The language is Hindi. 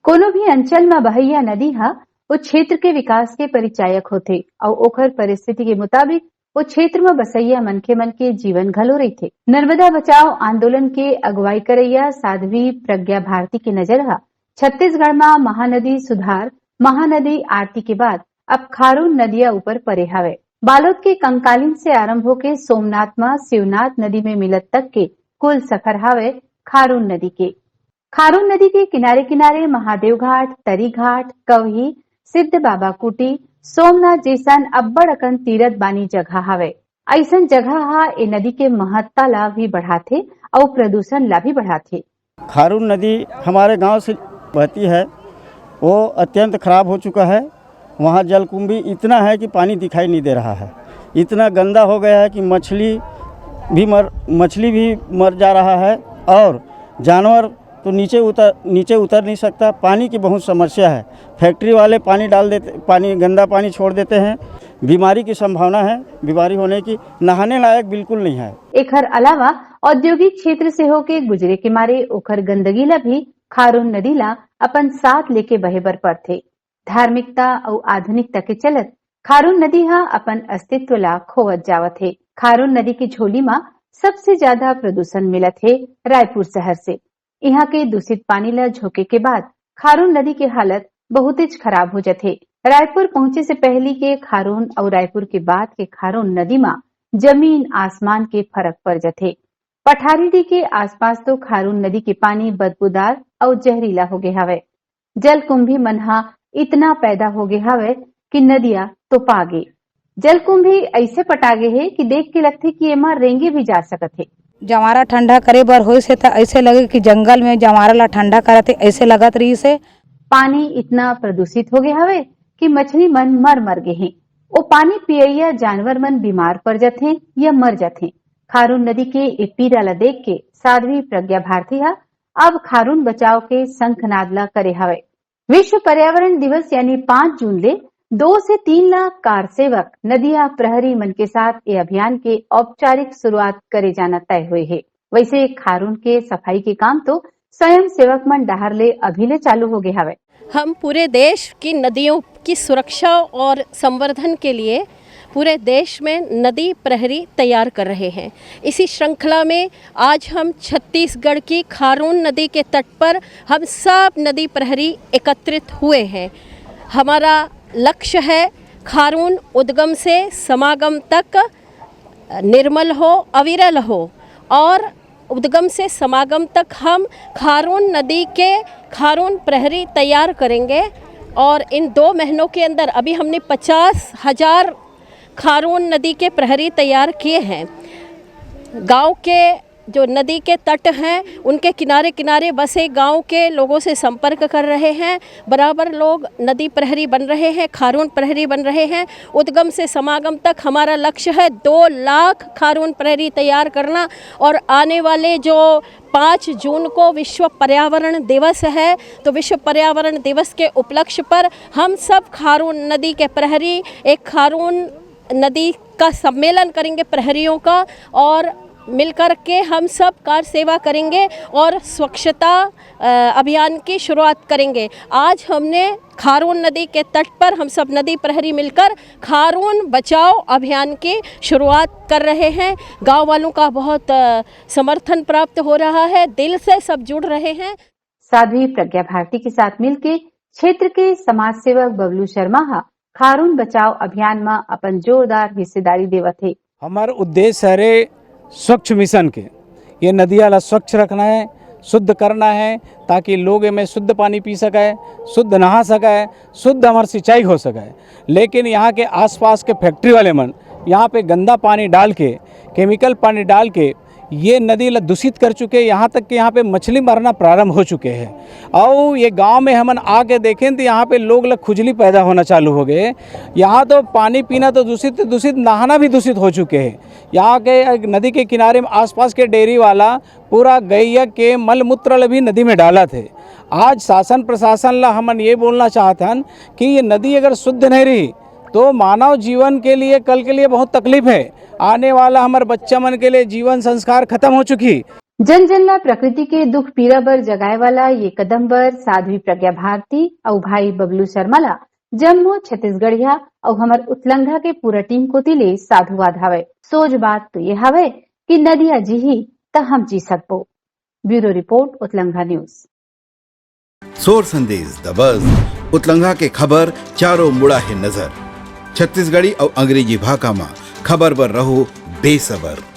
कोनो भी अंचल में बहैया नदी हा वो क्षेत्र के विकास के परिचायक होते और ओखर परिस्थिति के मुताबिक वो क्षेत्र में बसैया मनखे मन के जीवन घलो रही थे। नर्मदा बचाओ आंदोलन के अगुवाई करैया साध्वी प्रज्ञा भारती के नजर हा छत्तीसगढ़ में महानदी सुधार महानदी आरती के बाद अब खारून नदिया ऊपर परे हवे। बालोद के कंकालीन से आरंभ होके सोमनाथ में शिवनाथ नदी में मिलत तक के कुल सफर हवे खारून नदी के। खारून नदी के किनारे किनारे महादेव घाट, तरी घाट, कवही, सिद्ध बाबा कुटी, सोमनाथ जैसन अब्बड़ अकन तीरथ बानी जगह हवे। ऐसन जगह हा ए नदी के महत्ता ला भी बढ़ाथे और प्रदूषण ला भी बढ़ाथे। खारून नदी हमारे गांव से बहती है, वो अत्यंत खराब हो चुका है। वहाँ जलकुंभी इतना है कि पानी दिखाई नहीं दे रहा है। इतना गंदा हो गया है कि मछली भी मर जा रहा है और जानवर तो नीचे उतर नहीं सकता। पानी की बहुत समस्या है। फैक्ट्री वाले गंदा पानी छोड़ देते हैं। बीमारी की संभावना है, बीमारी होने की। नहाने लायक बिल्कुल नहीं है। एकर अलावा औद्योगिक क्षेत्र से होके गुजरे के मारे ओखर गंदगी ला भी खारून नदी ला अपन साथ लेके बहे बर पड़थे। धार्मिकता और आधुनिकता के चलत खारून नदी हा अपन अस्तित्व ला खोवत जावत है। खारून नदी की झोली में सबसे ज्यादा प्रदूषण मिलत है रायपुर शहर से। यहाँ के दूषित पानी ला झोंके के बाद खारून नदी की हालत बहुत ही खराब हो जाते। रायपुर पहुंचे से पहले के खारून और रायपुर के बाद के खारून नदी में जमीन आसमान के फर्क पड़ जाते। पठारीडी के आसपास तो खारून नदी के पानी बदबूदार और जहरीला हो गए हवे। जलकुंभी मनहा इतना पैदा हो गए हवे कि नदिया तो पागे। जलकुंभी ऐसे पटागे है कि देख के लगथे कि एमा रेंगे भी जा सकत है। जवारा ठंडा करे बर होइस है त ऐसे लगे कि जंगल में जवारा ला ठंडा करते ऐसे लगत रही से। पानी इतना प्रदूषित हो गए हवे कि मछली मन मर गए हैं। वो पानी पियैया जानवर मन बीमार पड़ जाते या मर जाते। खारून नदी के ए पीरा ला देख के साध्वी प्रज्ञा भारती हा अब खारून बचाव के शंखनाद ला करे हवे। विश्व पर्यावरण दिवस यानी 5 जून ले 2 से 3 लाख कार सेवक नदिया प्रहरी मन के साथ ये अभियान के औपचारिक शुरुआत करे जाना तय हुए है। वैसे खारून के सफाई के काम तो स्वयं सेवक मन डाहर ले अभी ले चालू हो गए हवे। हम पूरे देश की नदियों की सुरक्षा और संवर्धन के लिए पूरे देश में नदी प्रहरी तैयार कर रहे हैं। इसी श्रृंखला में आज हम छत्तीसगढ़ की खारून नदी के तट पर हम सब नदी प्रहरी एकत्रित हुए हैं। हमारा लक्ष्य है खारून उद्गम से समागम तक निर्मल हो, अविरल हो और उद्गम से समागम तक हम खारून नदी के खारून प्रहरी तैयार करेंगे। और इन 2 महीनों के अंदर अभी हमने 50,000 खारून नदी के प्रहरी तैयार किए हैं। गांव के जो नदी के तट हैं उनके किनारे किनारे बसे गांव के लोगों से संपर्क कर रहे हैं। बराबर लोग नदी प्रहरी बन रहे हैं, खारून प्रहरी बन रहे हैं। उद्गम से समागम तक हमारा लक्ष्य है 2 लाख खारून प्रहरी तैयार करना। और आने वाले जो 5 जून को विश्व पर्यावरण दिवस है, तो विश्व पर्यावरण दिवस के उपलक्ष्य पर हम सब खारून नदी के प्रहरी एक खारून नदी का सम्मेलन करेंगे प्रहरियों का और मिलकर के हम सब कार सेवा करेंगे और स्वच्छता अभियान की शुरुआत करेंगे। आज हमने खारून नदी के तट पर हम सब नदी प्रहरी मिलकर खारून बचाओ अभियान की शुरुआत कर रहे हैं। गांव वालों का बहुत समर्थन प्राप्त हो रहा है, दिल से सब जुड़ रहे हैं। साध्वी प्रज्ञा भारती के साथ मिलकर क्षेत्र के समाज सेवक बबलू शर्मा खारून बचाओ अभियान में अपन जोरदार हिस्सेदारी देवत है। हमारा उद्देश्य है स्वच्छ मिशन के, ये नदियाँ ला स्वच्छ रखना है, शुद्ध करना है ताकि लोग में शुद्ध पानी पी सके, शुद्ध नहा सके, शुद्ध हमारी सिंचाई हो सके। लेकिन यहाँ के आसपास के फैक्ट्री वाले मन यहाँ पे गंदा पानी डाल के, केमिकल पानी डाल के ये नदी ला दूषित कर चुके। यहाँ तक कि यहाँ पे मछली मरना प्रारंभ हो चुके हैं। और ये गांव में हमन आके देखें तो यहाँ पे लोग ला खुजली पैदा होना चालू हो गए। यहाँ तो पानी पीना तो दूषित नहाना भी दूषित हो चुके हैं। यहाँ के नदी के किनारे में आसपास के डेयरी वाला पूरा गैया के मल मूत्र भी नदी में डाला थे। आज शासन प्रशासन ला हमन ये बोलना चाहतन कि ये नदी अगर शुद्ध नहीं रही तो मानव जीवन के लिए कल के लिए बहुत तकलीफ है। आने वाला हमारे बच्चा मन के लिए जीवन संस्कार खत्म हो चुकी। जन जन ला प्रकृति के दुख पीड़ा बर जगाए वाला ये कदम बर साध्वी प्रज्ञा भारती और भाई बबलू शर्मा ला जम्मू छत्तीसगढ़िया और हमर उत्लंघा के पूरा टीम को तिले साधुवाद हवे। सोच बात तो ये हवे कि नदिया जीही त हम जी सकबो। ब्यूरो रिपोर्ट उत्लंघा न्यूज। सोर संदेश द बज़ उत्लंघा के खबर चारों मुड़ा है नजर। छत्तीसगढ़ी और अंग्रेजी भाषा में खबर बर रहो बेसबर।